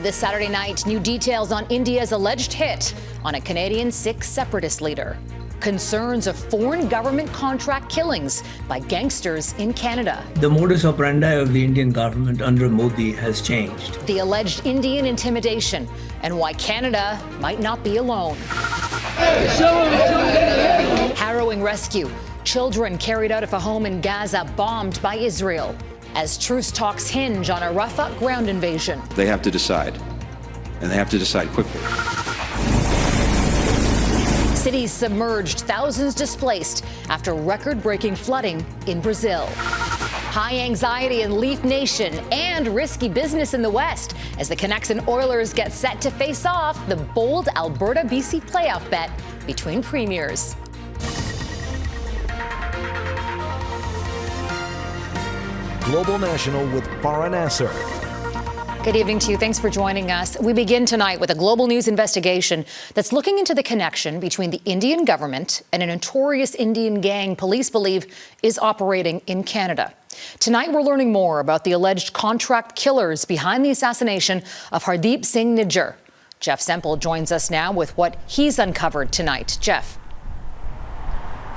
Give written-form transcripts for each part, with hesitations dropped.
this Saturday night, new details on India's alleged hit on a Canadian Sikh separatist leader. Concerns of foreign government contract killings by gangsters in Canada. The modus operandi of the Indian government under Modi has changed. The alleged Indian intimidation and why Canada might not be alone. Harrowing rescue. Children carried out of a home in Gaza bombed by Israel. As truce talks hinge on a Rafah ground invasion. They have to decide, and they have to decide quickly. Cities submerged, thousands displaced after record-breaking flooding in Brazil. High anxiety in Leaf Nation and risky business in the West as the Canucks and Oilers get set to face off the bold Alberta-BC playoff bet between premiers. Global National with Farah Nasser. Good evening to you. Thanks for joining us. We begin tonight with a global news investigation that's looking into the connection between the Indian government and a notorious Indian gang police believe is operating in Canada. Tonight, we're learning more about the alleged contract killers behind the assassination of Hardeep Singh Nijjar. Jeff Semple joins us now with what he's uncovered tonight. Jeff.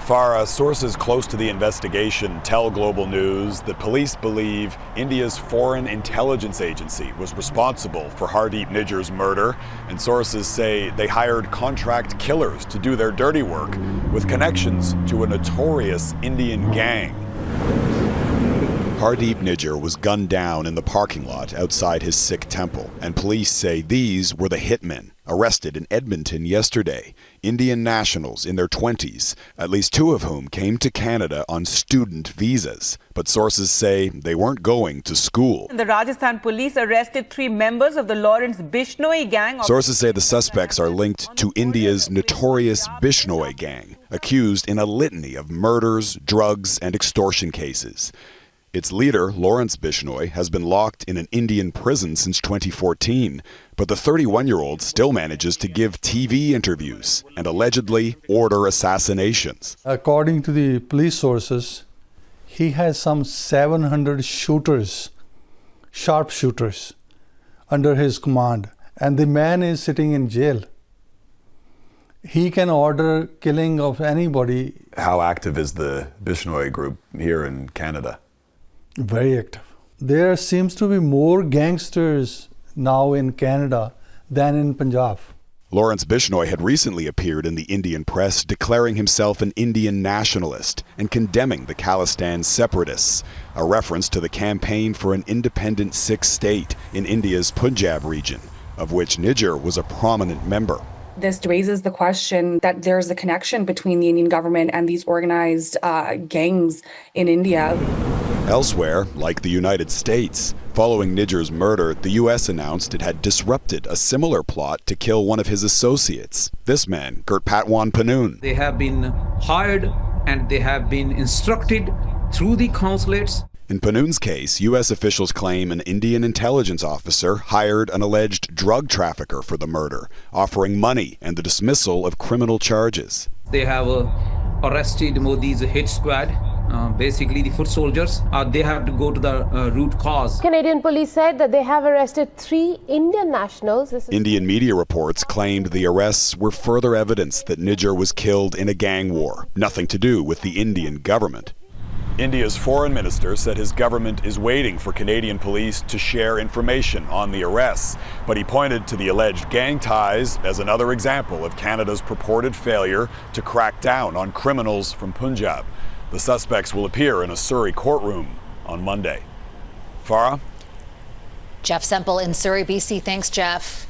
Farah, sources close to the investigation tell Global News that police believe India's Foreign Intelligence Agency was responsible for Hardeep Nijjar's murder, and sources say they hired contract killers to do their dirty work with connections to a notorious Indian gang. Hardeep Nijjar was gunned down in the parking lot outside his Sikh temple, and police say these were the hitmen arrested in Edmonton yesterday. Indian nationals in their 20s, at least two of whom came to Canada on student visas. But sources say they weren't going to school. The Rajasthan police arrested 3 members of the Lawrence Bishnoi gang. Sources say the suspects are linked to India's notorious Bishnoi gang, accused in a litany of murders, drugs, and extortion cases. Its leader, Lawrence Bishnoi, has been locked in an Indian prison since 2014, but the 31-year-old still manages to give TV interviews and allegedly order assassinations. According to the police sources, he has some 700 shooters, sharpshooters, under his command, and the man is sitting in jail. He can order killing of anybody. How active is the Bishnoi group here in Canada? Very active. There seems to be more gangsters now in Canada than in Punjab. Lawrence Bishnoi had recently appeared in the Indian press declaring himself an Indian nationalist and condemning the Khalistan separatists, a reference to the campaign for an independent Sikh state in India's Punjab region, of which Nijjar was a prominent member. This raises the question that there's a connection between the Indian government and these organized gangs in India. Elsewhere, like the United States, following Nijjar's murder, the U.S. announced it had disrupted a similar plot to kill one of his associates. This man, Gurpatwan Panoon. They have been hired and they have been instructed through the consulates. In Panoon's case, U.S. officials claim an Indian intelligence officer hired an alleged drug trafficker for the murder, offering money and the dismissal of criminal charges. They have arrested Modi's hit squad, basically the foot soldiers. They have to go to the root cause. Canadian police said that they have arrested 3 Indian nationals. Indian media reports claimed the arrests were further evidence that Nijjar was killed in a gang war, nothing to do with the Indian government. India's foreign minister said his government is waiting for Canadian police to share information on the arrests, but he pointed to the alleged gang ties as another example of Canada's purported failure to crack down on criminals from Punjab. The suspects will appear in a Surrey courtroom on Monday. Farah? Jeff Semple in Surrey, BC. Thanks, Jeff.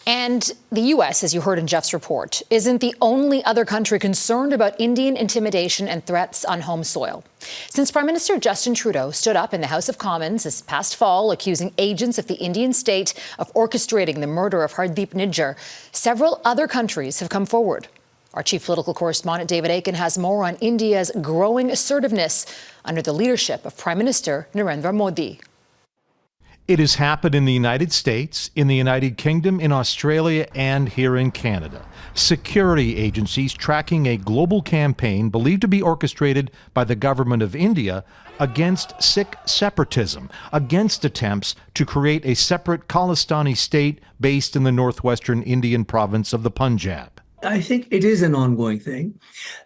And the U.S., as you heard in Jeff's report, isn't the only other country concerned about Indian intimidation and threats on home soil. Since Prime Minister Justin Trudeau stood up in the House of Commons this past fall accusing agents of the Indian state of orchestrating the murder of Hardeep Nijjar, several other countries have come forward. Our chief political correspondent David Akin has more on India's growing assertiveness under the leadership of Prime Minister Narendra Modi. It has happened in the United States, in the United Kingdom, in Australia, and here in Canada. Security agencies tracking a global campaign believed to be orchestrated by the government of India against Sikh separatism, against attempts to create a separate Khalistani state based in the northwestern Indian province of the Punjab. I think it is an ongoing thing.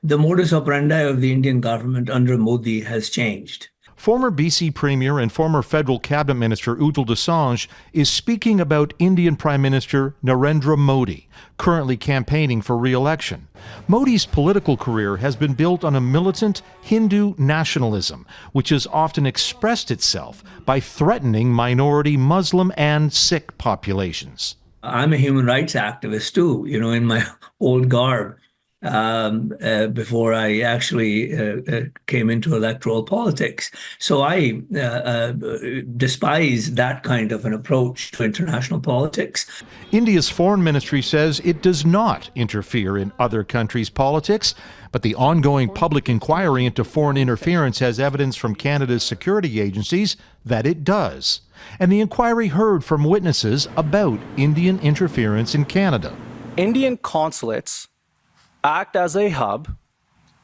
The modus operandi of the Indian government under Modi has changed. Former BC Premier and former federal cabinet minister Ujjwal Dosanjh is speaking about Indian Prime Minister Narendra Modi, currently campaigning for re-election. Modi's political career has been built on a militant Hindu nationalism, which has often expressed itself by threatening minority Muslim and Sikh populations. I'm a human rights activist too, in my old garb. Before I actually came into electoral politics. So I despise that kind of an approach to international politics. India's foreign ministry says it does not interfere in other countries' politics, but the ongoing public inquiry into foreign interference has evidence from Canada's security agencies that it does. And the inquiry heard from witnesses about Indian interference in Canada. Indian consulates act as a hub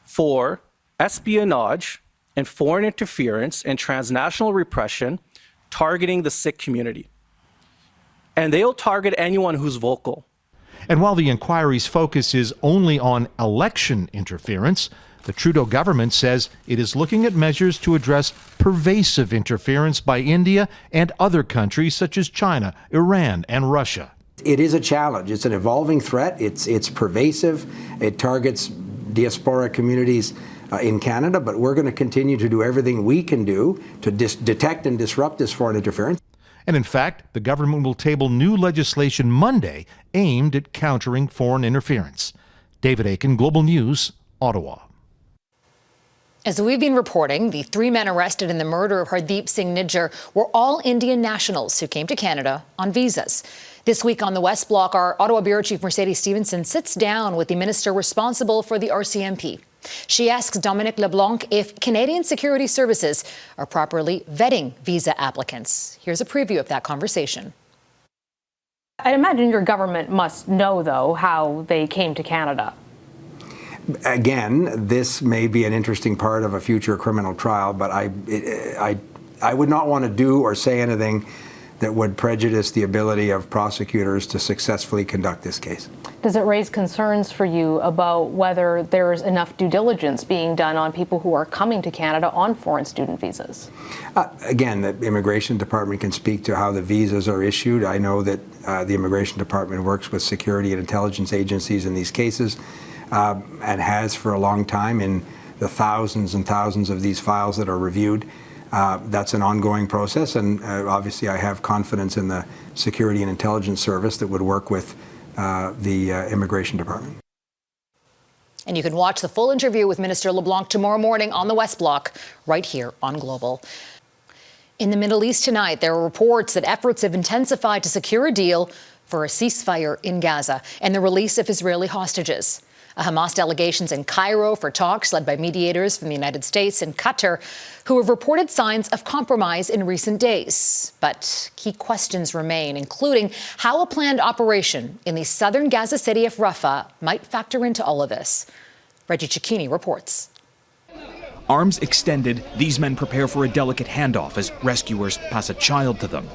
for espionage and foreign interference and transnational repression targeting the Sikh community. And they'll target anyone who's vocal. And while the inquiry's focus is only on election interference, the Trudeau government says it is looking at measures to address pervasive interference by India and other countries such as China, Iran, and Russia. It is a challenge. It's an evolving threat. It's pervasive. It targets diaspora communities in Canada, but we're going to continue to do everything we can do to detect and disrupt this foreign interference. And in fact, the government will table new legislation Monday aimed at countering foreign interference. David Akin, Global News, Ottawa. As we've been reporting, the 3 men arrested in the murder of Hardeep Singh Nijjar were all Indian nationals who came to Canada on visas. This week on the West Block, our Ottawa Bureau Chief Mercedes Stevenson sits down with the minister responsible for the RCMP. She asks Dominic LeBlanc if Canadian security services are properly vetting visa applicants. Here's a preview of that conversation. I imagine your government must know, though, how they came to Canada. Again, this may be an interesting part of a future criminal trial, but I would not want to do or say anything that would prejudice the ability of prosecutors to successfully conduct this case. Does it raise concerns for you about whether there's enough due diligence being done on people who are coming to Canada on foreign student visas? Again, the Immigration Department can speak to how the visas are issued. I know that the Immigration Department works with security and intelligence agencies in these cases and has for a long time in the thousands and thousands of these files that are reviewed. That's an ongoing process, and obviously I have confidence in the Security and Intelligence Service that would work with the Immigration Department. And you can watch the full interview with Minister LeBlanc tomorrow morning on the West Block, right here on Global. In the Middle East tonight, there are reports that efforts have intensified to secure a deal for a ceasefire in Gaza and the release of Israeli hostages. A Hamas delegation's in Cairo for talks led by mediators from the United States and Qatar, who have reported signs of compromise in recent days. But key questions remain, including how a planned operation in the southern Gaza city of Rafah might factor into all of this. Reggie Cecchini reports. Arms extended, these men prepare for a delicate handoff as rescuers pass a child to them.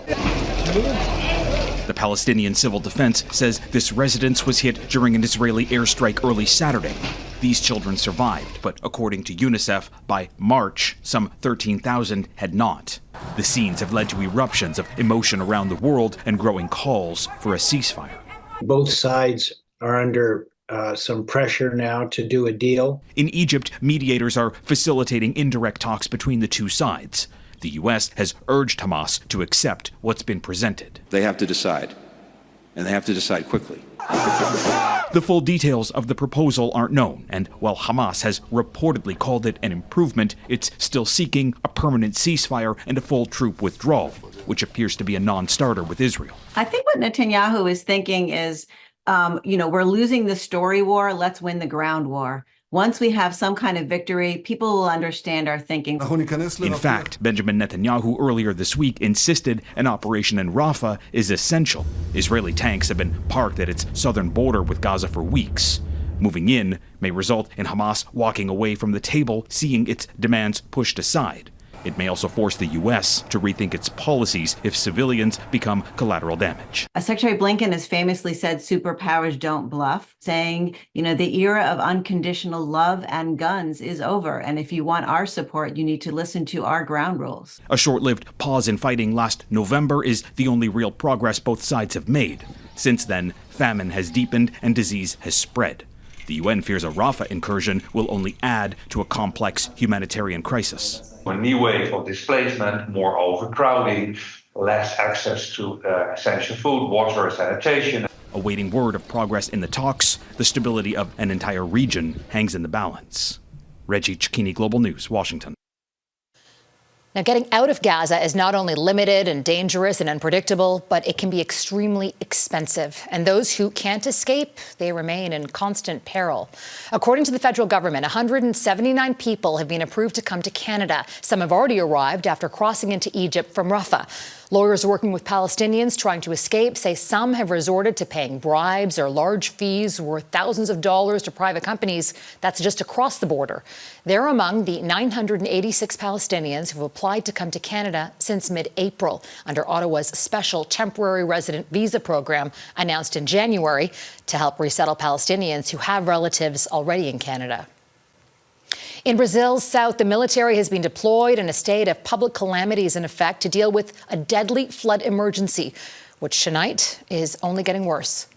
The Palestinian Civil Defense says this residence was hit during an Israeli airstrike early Saturday. These children survived, but according to UNICEF, by March, some 13,000 had not. The scenes have led to eruptions of emotion around the world and growing calls for a ceasefire. Both sides are under some pressure now to do a deal. In Egypt, mediators are facilitating indirect talks between the two sides. The U.S. has urged Hamas to accept what's been presented. They have to decide, and they have to decide quickly. The full details of the proposal aren't known, and while Hamas has reportedly called it an improvement, it's still seeking a permanent ceasefire and a full troop withdrawal, which appears to be a non-starter with Israel. I think what Netanyahu is thinking is, we're losing the story war, let's win the ground war. Once we have some kind of victory, people will understand our thinking. In fact, Benjamin Netanyahu earlier this week insisted an operation in Rafah is essential. Israeli tanks have been parked at its southern border with Gaza for weeks. Moving in may result in Hamas walking away from the table, seeing its demands pushed aside. It may also force the U.S. to rethink its policies if civilians become collateral damage. Secretary Blinken has famously said superpowers don't bluff, saying, the era of unconditional love and guns is over. And if you want our support, you need to listen to our ground rules. A short-lived pause in fighting last November is the only real progress both sides have made. Since then, famine has deepened and disease has spread. The UN fears a Rafah incursion will only add to a complex humanitarian crisis. A new wave of displacement, more overcrowding, less access to essential food, water, sanitation. Awaiting word of progress in the talks, the stability of an entire region hangs in the balance. Reggie Cecchini, Global News, Washington. Now, getting out of Gaza is not only limited and dangerous and unpredictable, but it can be extremely expensive. And those who can't escape, they remain in constant peril. According to the federal government, 179 people have been approved to come to Canada. Some have already arrived after crossing into Egypt from Rafah. Lawyers working with Palestinians trying to escape say some have resorted to paying bribes or large fees worth thousands of dollars to private companies. That's just across the border. They're among the 986 Palestinians who've applied to come to Canada since mid-April under Ottawa's special temporary resident visa program announced in January to help resettle Palestinians who have relatives already in Canada. In Brazil's south, the military has been deployed in a state of public calamities in effect to deal with a deadly flood emergency, which tonight is only getting worse.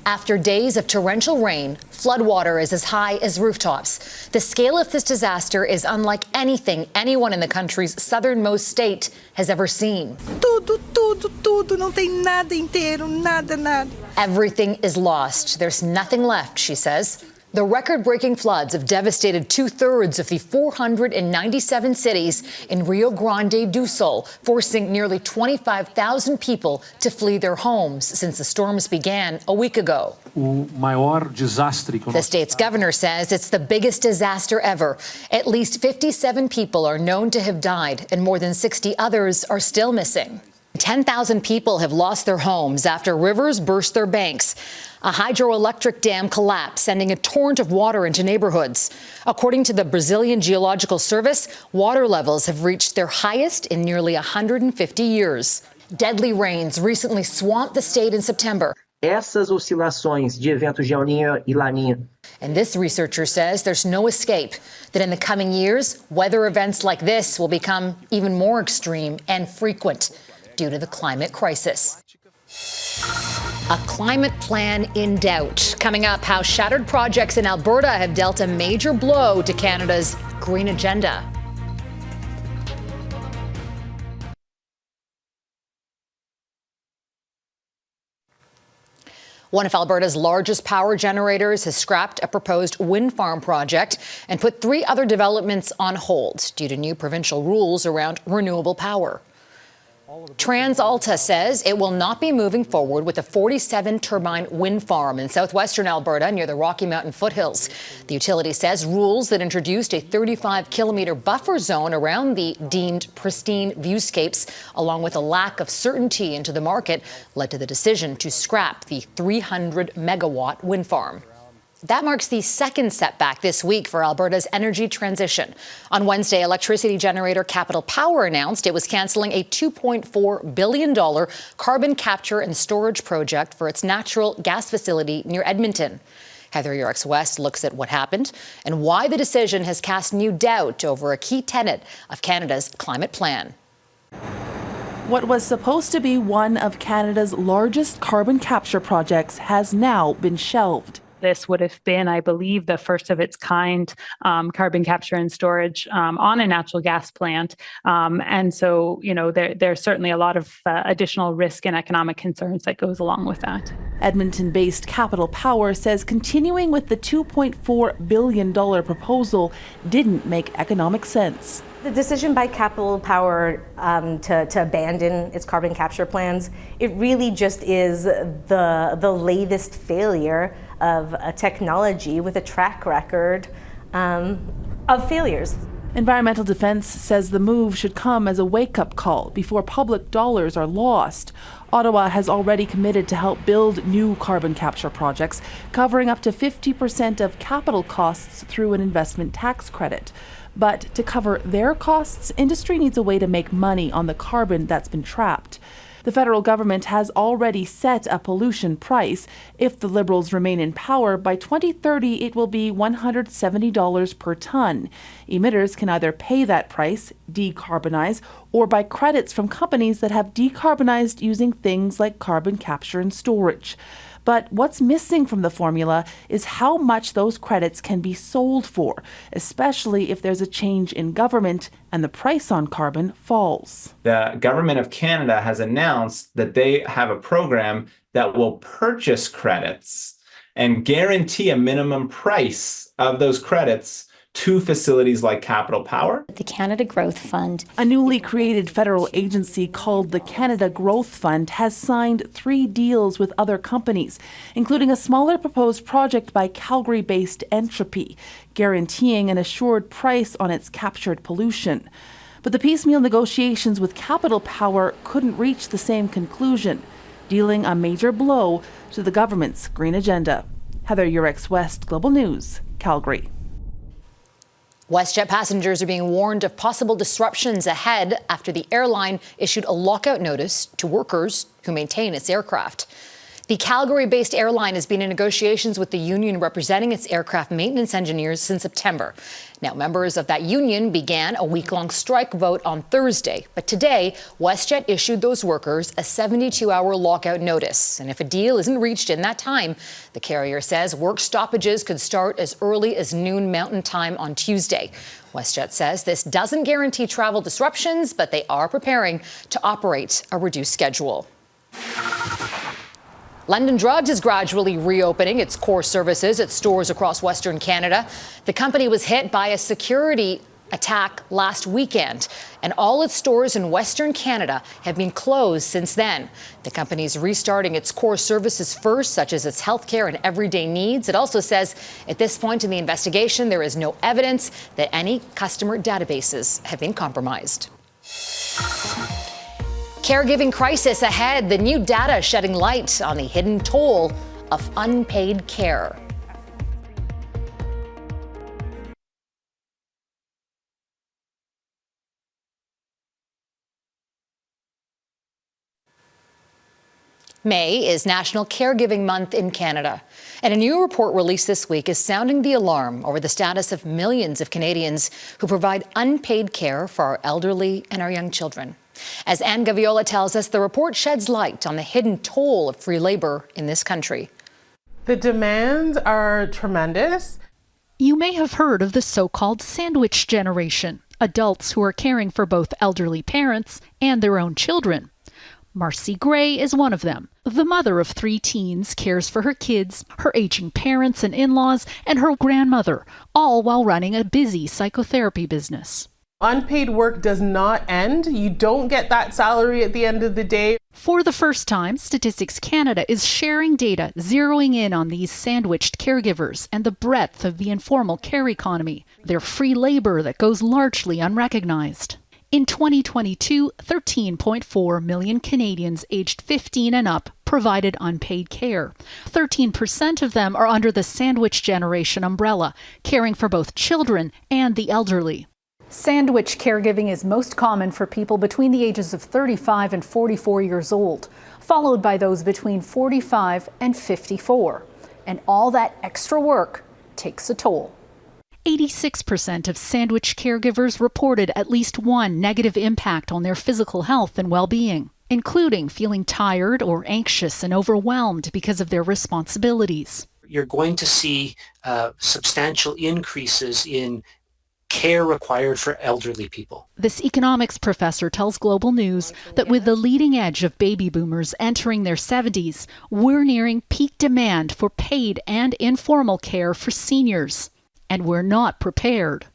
After days of torrential rain, floodwater is as high as rooftops. The scale of this disaster is unlike anything anyone in the country's southernmost state has ever seen. Tudo, não tem nada inteiro, nada. Everything is lost. There's nothing left, she says. The record-breaking floods have devastated two-thirds of the 497 cities in Rio Grande do Sul, forcing nearly 25,000 people to flee their homes since the storms began a week ago. The state's governor says it's the biggest disaster ever. At least 57 people are known to have died, and more than 60 others are still missing. 10,000 people have lost their homes after rivers burst their banks. A hydroelectric dam collapsed, sending a torrent of water into neighborhoods. According to the Brazilian Geological Service, water levels have reached their highest in nearly 150 years. Deadly rains recently swamped the state in September. Essas oscilações de eventos de El Niño e La Niña. And this researcher says there's no escape, that in the coming years, weather events like this will become even more extreme and frequent due to the climate crisis. A climate plan in doubt. Coming up, how shattered projects in Alberta have dealt a major blow to Canada's green agenda. One of Alberta's largest power generators has scrapped a proposed wind farm project and put 3 other developments on hold due to new provincial rules around renewable power. TransAlta says it will not be moving forward with a 47-turbine wind farm in southwestern Alberta near the Rocky Mountain foothills. The utility says rules that introduced a 35-kilometre buffer zone around the deemed pristine viewscapes, along with a lack of certainty into the market, led to the decision to scrap the 300-megawatt wind farm. That marks the second setback this week for Alberta's energy transition. On Wednesday, electricity generator Capital Power announced it was cancelling a $2.4 billion carbon capture and storage project for its natural gas facility near Edmonton. Heather Yorks West looks at what happened and why the decision has cast new doubt over a key tenet of Canada's climate plan. What was supposed to be one of Canada's largest carbon capture projects has now been shelved. This would have been, I believe, the first of its kind carbon capture and storage on a natural gas plant. And so, there's certainly a lot of additional risk and economic concerns that goes along with that. Edmonton-based Capital Power says continuing with the $2.4 billion proposal didn't make economic sense. The decision by Capital Power to abandon its carbon capture plans, it really just is the latest failure a technology with a track record of failures. Environmental Defence says the move should come as a wake-up call before public dollars are lost. Ottawa has already committed to help build new carbon capture projects, covering up to 50% of capital costs through an investment tax credit. But to cover their costs, industry needs a way to make money on the carbon that's been trapped. The federal government has already set a pollution price. If the Liberals remain in power, by 2030 it will be $170 per tonne. Emitters can either pay that price, decarbonize, or buy credits from companies that have decarbonized using things like carbon capture and storage. But what's missing from the formula is how much those credits can be sold for, especially if there's a change in government and the price on carbon falls. The Government of Canada has announced that they have a program that will purchase credits and guarantee a minimum price of those credits to facilities like Capital Power. The Canada Growth Fund. A newly created federal agency called the Canada Growth Fund has signed 3 deals with other companies, including a smaller proposed project by Calgary-based Entropy, guaranteeing an assured price on its captured pollution. But the piecemeal negotiations with Capital Power couldn't reach the same conclusion, dealing a major blow to the government's green agenda. Heather Yurex West, Global News, Calgary. WestJet passengers are being warned of possible disruptions ahead after the airline issued a lockout notice to workers who maintain its aircraft. The Calgary-based airline has been in negotiations with the union representing its aircraft maintenance engineers since September. Now, members of that union began a week-long strike vote on Thursday. But today, WestJet issued those workers a 72-hour lockout notice. And if a deal isn't reached in that time, the carrier says work stoppages could start as early as noon Mountain Time on Tuesday. WestJet says this doesn't guarantee travel disruptions, but they are preparing to operate a reduced schedule. London Drugs is gradually reopening its core services at stores across Western Canada. The company was hit by a security attack last weekend, and all its stores in Western Canada have been closed since then. The company is restarting its core services first, such as its healthcare and everyday needs. It also says at this point in the investigation, there is no evidence that any customer databases have been compromised. Caregiving crisis ahead. The new data shedding light on the hidden toll of unpaid care. May is National Caregiving Month in Canada, and a new report released this week is sounding the alarm over the status of millions of Canadians who provide unpaid care for our elderly and our young children. As Anne Gaviola tells us, the report sheds light on the hidden toll of free labor in this country. The demands are tremendous. You may have heard of the so-called sandwich generation, adults who are caring for both elderly parents and their own children. Marcy Gray is one of them. The mother of 3 teens cares for her kids, her aging parents and in-laws, and her grandmother, all while running a busy psychotherapy business. Unpaid work does not end. You don't get that salary at the end of the day. For the first time, Statistics Canada is sharing data zeroing in on these sandwiched caregivers and the breadth of the informal care economy, their free labor that goes largely unrecognized. In 2022, 13.4 million Canadians aged 15 and up provided unpaid care. 13% of them are under the sandwich generation umbrella, caring for both children and the elderly. Sandwich caregiving is most common for people between the ages of 35 and 44 years old, followed by those between 45 and 54. And all that extra work takes a toll. 86% of sandwich caregivers reported at least one negative impact on their physical health and well-being, including feeling tired or anxious and overwhelmed because of their responsibilities. You're going to see substantial increases in care required for elderly people. This economics professor tells Global News that with the leading edge of baby boomers entering their 70s, we're nearing peak demand for paid and informal care for seniors. And we're not prepared.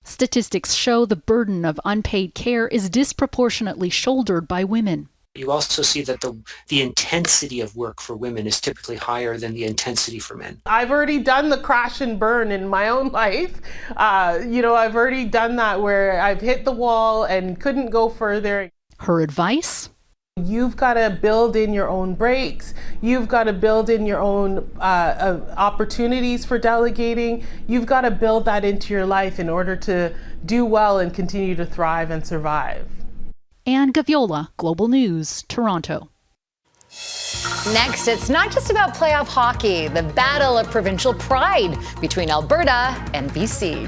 Statistics show the burden of unpaid care is disproportionately shouldered by women. You also see that the intensity of work for women is typically higher than the intensity for men. I've already done the crash and burn in my own life. I've already done that where I've hit the wall and couldn't go further. Her advice? You've got to build in your own breaks. You've got to build in your own opportunities for delegating. You've got to build that into your life in order to do well and continue to thrive and survive. Anne Gaviola, Global News, Toronto. Next, it's not just about playoff hockey, the battle of provincial pride between Alberta and BC.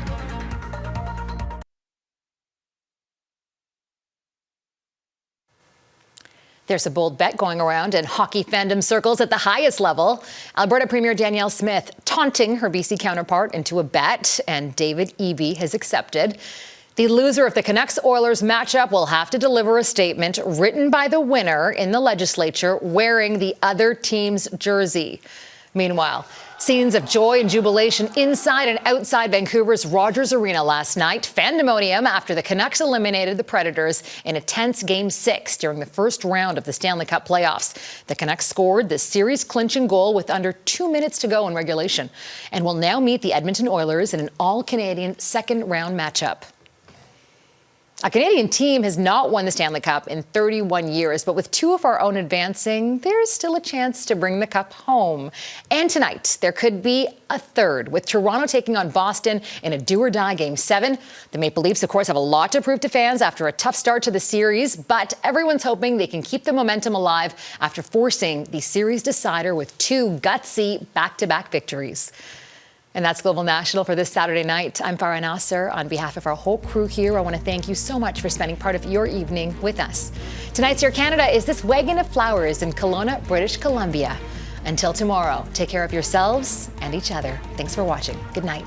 There's a bold bet going around in hockey fandom circles at the highest level. Alberta Premier Danielle Smith taunting her BC counterpart into a bet, and David Eby has accepted. The loser of the Canucks-Oilers matchup will have to deliver a statement written by the winner in the legislature wearing the other team's jersey. Meanwhile, scenes of joy and jubilation inside and outside Vancouver's Rogers Arena last night. Fandemonium after the Canucks eliminated the Predators in a tense Game 6 during the first round of the Stanley Cup playoffs. The Canucks scored the series-clinching goal with under 2 minutes to go in regulation and will now meet the Edmonton Oilers in an all-Canadian second-round matchup. A Canadian team has not won the Stanley Cup in 31 years, but with two of our own advancing, there's still a chance to bring the cup home. And tonight, there could be a third, with Toronto taking on Boston in a do-or-die Game 7. The Maple Leafs, of course, have a lot to prove to fans after a tough start to the series, but everyone's hoping they can keep the momentum alive after forcing the series decider with two gutsy back-to-back victories. And that's Global National for this Saturday night. I'm Farah Nasser. On behalf of our whole crew here, I want to thank you so much for spending part of your evening with us. Tonight's Air Canada is this wagon of flowers in Kelowna, British Columbia. Until tomorrow, take care of yourselves and each other. Thanks for watching. Good night.